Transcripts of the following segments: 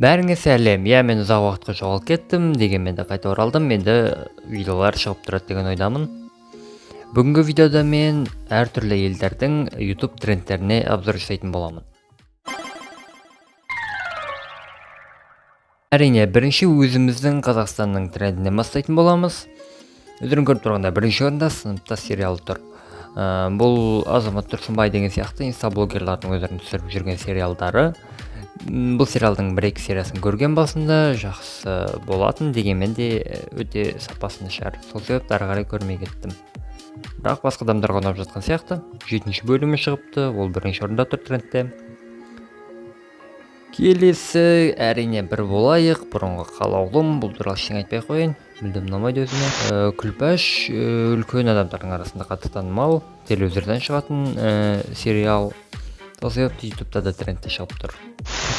Бәріңе сәлем. Мен ұзақ уақытқа жоғалып кеттім, дегенмен де қайта оралдым. Менде видеолар шығып тұрады деген ойдамын. Бүгінгі видеода мен әртүрлі елдердің YouTube трендтеріне обзор жасайтын боламын. Әрине, бірінші өзіміздің Қазақстанның трендінен бастайтын боламыз. Өздерің көріп тұрғанда бірінші орында сыныптас сериалы тұр. Бұл Азамат Тұрсынбай деген сияқты инстаблогерлардың өздерінің түсіріп жүрген сериалдары. Бұл сериалдың 1-2 сериясын көрген басында жақсы болатын, дегенмен де өте сапасы нашар. Сол себепті ары қарай көрмей кеттім. Бірақ басқа адамдарға ұнап жатқан сияқты. 7-ші бөлімі шығыпты, ол бірінші орында тұр трендте. Келесі әрине бір болайық, бұрынғы қалаулым, бұл туралы ештеңе айтпай қояйын. Мүлдем ұнамайды өзіме. Күлпәш үлкен адамдардың арасында қатты танымал, телевизордан шығатын сериал. Сол себепті ютубта да трендте шығып тұр.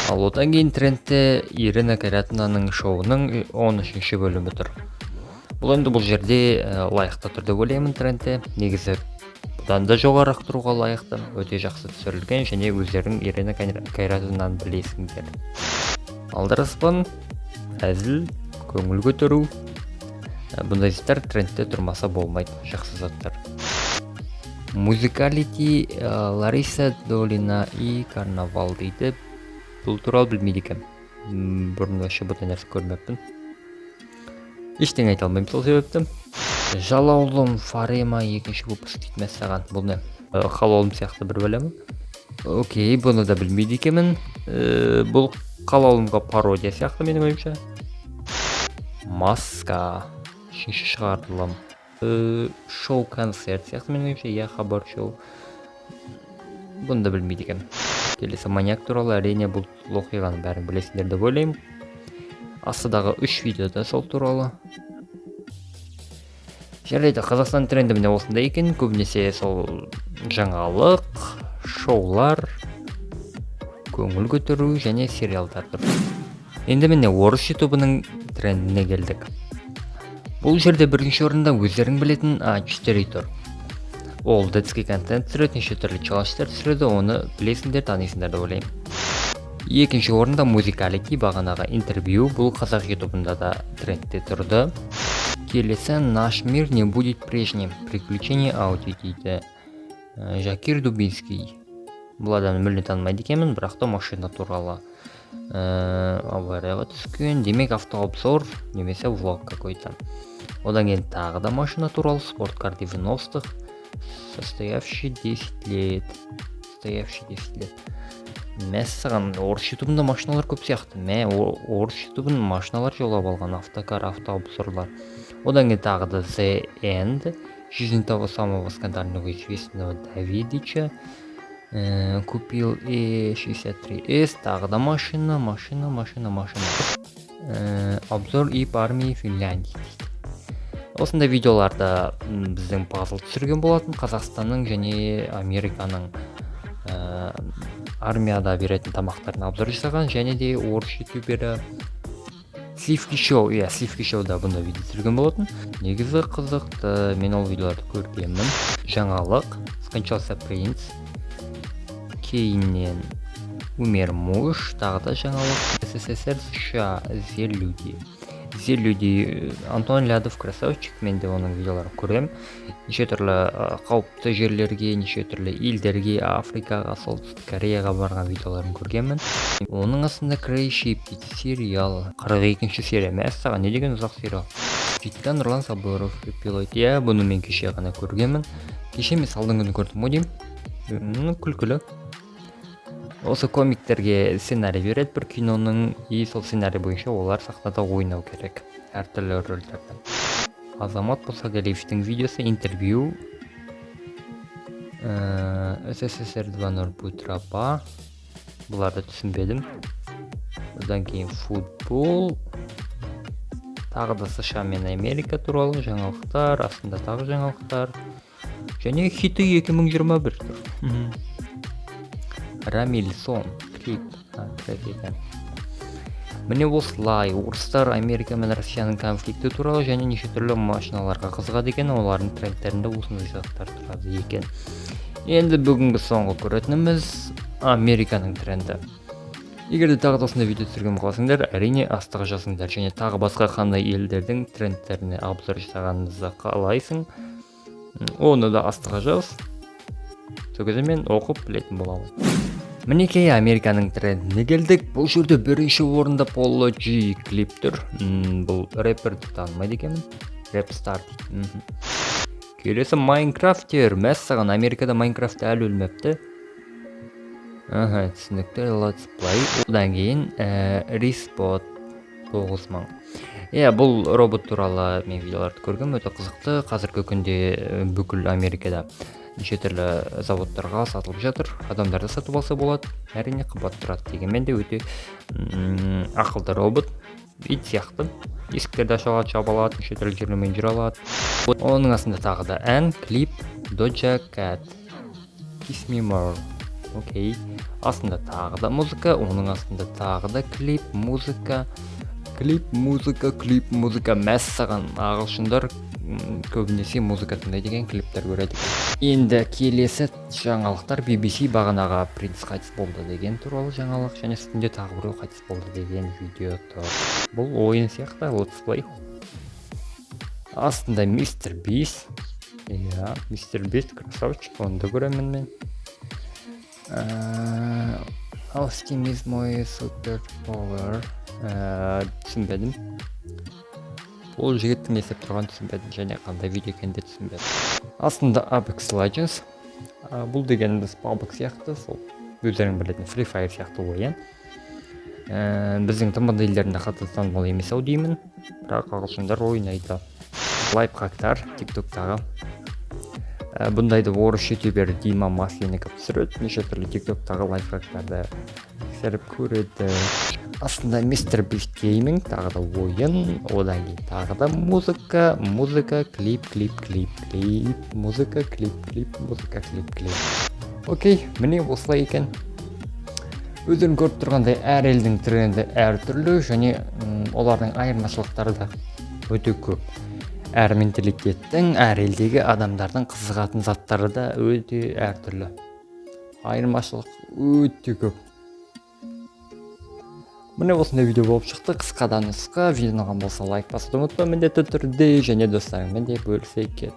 Ал одан кейін трендте Ирина Карятинаның шоуының 13-ші бөлімі тұр. Бұл жерде лайықты тұр деп ойлаймын трендте. Негізі бұдан да жоғарырақ тұруға лайықты, өте жақсы түсірілген және өздерің Ирина Карятинаны білесіңдер. Алдараспан, әзіл, көңіл көтеру. Бұндай заттар трендте тұрмаса болмайды, жақсы заттар. Музикалити, Лариса Долина и Карнавал дейді. Бұл туралы білмейді екен. Бұрын вообще бұндай нәрсе көрмеппін. Ештеңе айта алмаймын сол себепті. Жалаулым Фарема 2-ші выпуск дейді мәссаған. Бұл не? Қалаулым сияқты бір бөлемі. Окей, бұны да білмейді екенмін. Бұл қалаулымға пародия сияқты менің ойымша. Маска. 3-ші шығарылым. Шоу-концерт сияқты менің ойымша. Хабар шоу. Бұны да білмейді екен. Келесі маньяк туралы әрине бұл оқиғаны бәрін білесіңдер деп ойлаймын. Астыдағы 3 видеода сол туралы. Жарайды, Қазақстан тренді міне осындай екен. Көбінесе сол жаңалық, шоулар, көңіл көтеру және сериалдар тұр. Енді міне орыс ютубының трендіне келдік. Бұл жерде бірінші орында өздерің білетін А4 тұр. Ол детский контент түсіреді, неше түрлі челлендждер түсіреді, оны білесіңдер, танисыңдер деп ойлаймын. Екінші орында музикалити, бағанағы интервью, бұл қазақ ютубында да трендте тұрды. Келесі «Наш мир не будет прежним. Приключения аудио» дейді. Жакир Дубинский. Бұл адамды мүлде танымайды екенмін, бірақ та машина туралы аварияға түскен. Демек автообзор немесе влог какой-то. Одан кейін тағы да машина туралы, спорткар 90-х. Состоявший 10 лет. Мәссаған, орыс ютубында машиналар көп сияқты. Орыс ютубын машиналар жолап алған, автокар, автообзорлар. Одан кейін тағы да The End. Жизнь того самого скандального известного Давидича. Купил E63S. Тағы да машина. Обзор ИП армии Финляндии. Осындай видеоларда біздің пазл түсірген болатын. Қазақстанның және Американың армияда беретін тамақтарын обзор жасаған, және де орыс ютубері Сливки шоуда бұнда видео түсірген болатын. Негізі қызықты, мен ол видеоларды көргенмін. Жаңалық, скончался принц, кейіннен умер муж, тағы да жаңалық. СССР, США, Зел люди, Антон Лядов красавчик, мен де оның видеоларын көрем. Неше түрлі қауіпті жерлерге, неше түрлі елдерге, Африкаға, Солтүстік Кореяға барған видеоларын көргенмін. Оның астында Крейшип дейді сериал. 42-ші серия. Мәссаған, не деген ұзақ сериал. Сөйткен Нұрлан Сабыров пилот. Бұны мен кеше ғана көргенмін. Кеше мен салдың күні көрдім ғой деймін. Күлкілі. Осы комиктерге сценарий береді бір киноның, и сол сценарий бойынша олар сахнада ойнау керек. Әртүрлі рөлдерді. Азамат Мұсағалиевтің видеосы интервью. СССР 2.0 будет раба. Бұларды түсінбедім. Одан кейін футбол. Тағы да США мен Америка туралы жаңалықтар, астында тағы жаңалықтар. Және хиты 2021 тұр. Рамильсон клип екен. Міне осылай, орыстар Америка мен Россияның конфликті туралы және неше түрлі машиналарға қызығады екен, олардың трендтерінде осындай заттар тұрады екен. Енді бүгінгі соңғы көретініміз Американың тренді. Егер де тағы да осындай видео түсірген болсаңдар, әрине астыға жазыңдар, және тағы басқа қандай елдердің трендтеріне обзор жасағанымызды қалайсың, оны да астыға жаз. Сол кезде мен оқып білетін боламын. Мінекей Американың трендіне келдік. Бұл жерде бірінші орында Polo G клип тұр. Бұл рэперді танымайды екенмін. Рэпстар дейді. Келесі Майнкрафтер. Мәссаған, Америкада Майнкрафт әлі өлмепті. Түсінікті. Let's Play. Одан кейін Respot 9000. Бұл робот туралы мен видеоларды көргем, өте қызықты. Қазіргі күнде бүкіл Америкада неше түрлі заводтарға сатылып жатыр. Адамдарды сатып алса болады. Әрине қымбат тұрады, дегенмен де өте ақылды робот. Ит сияқты. Есіктерді аша алады, жаба алады, неше түрлі жерлермен жүре алады. Оның астында тағы да ән, клип, Doja Cat, Kiss Me More. Окей. Астында тағы да музыка, оның астында тағы да клип, музыка. Мәссаған, ағылшындар көбінесе музыка тыңдайды екен, клиптер көреді. Енді келесі жаңалықтар BBC бағанағы принц қайтыс болды деген туралы жаңалық, және үстінде тағы біреу қайтыс болды деген видео тұр. Бұл ойын сияқты, Let's Play. Астында Mr. Beast. Mr. Beast красавчик, оны да көремін мен. Austin is my super power. Түсінбедім. Ол жігіттің не істеп тұрғанын түсінбедім, және қандай видео екенін де түсінбедім. Астында Apex Legends. Бұл дегеніміз PUBG сияқты, сол өздерің білетін Free Fire сияқты ойын. Біздің тмд елдерінде қатты танымал емес ау деймін, бірақ ағылшындар ойнайды. Лайфхактар TikTok-тағы. Бұндайды орыс ютубер Дима Масленников түсіреді, неше түрлі TikTok-тағы лайфхактарды тексеріп көреді. Астында Mr. Beast Gaming, тағы да ойын, одан кейін тағы да музыка, клип, музыка, клип. Окей, міне осылай екен. Өздерің көріп тұрғандай әр елдің тренді әр түрлі, және олардың айырмашылықтары да өте көп. Әр менталитеттің, әр елдегі адамдардың қызығатын заттары да өте әр түрлі. Айырмашылық өте көп. Міне осындай видео болып шықты, қысқа да нұсқа. Видео ұнаған болса лайк басуды ұмытпа міндетті түрде, және достарыңмен де бөлісе кет.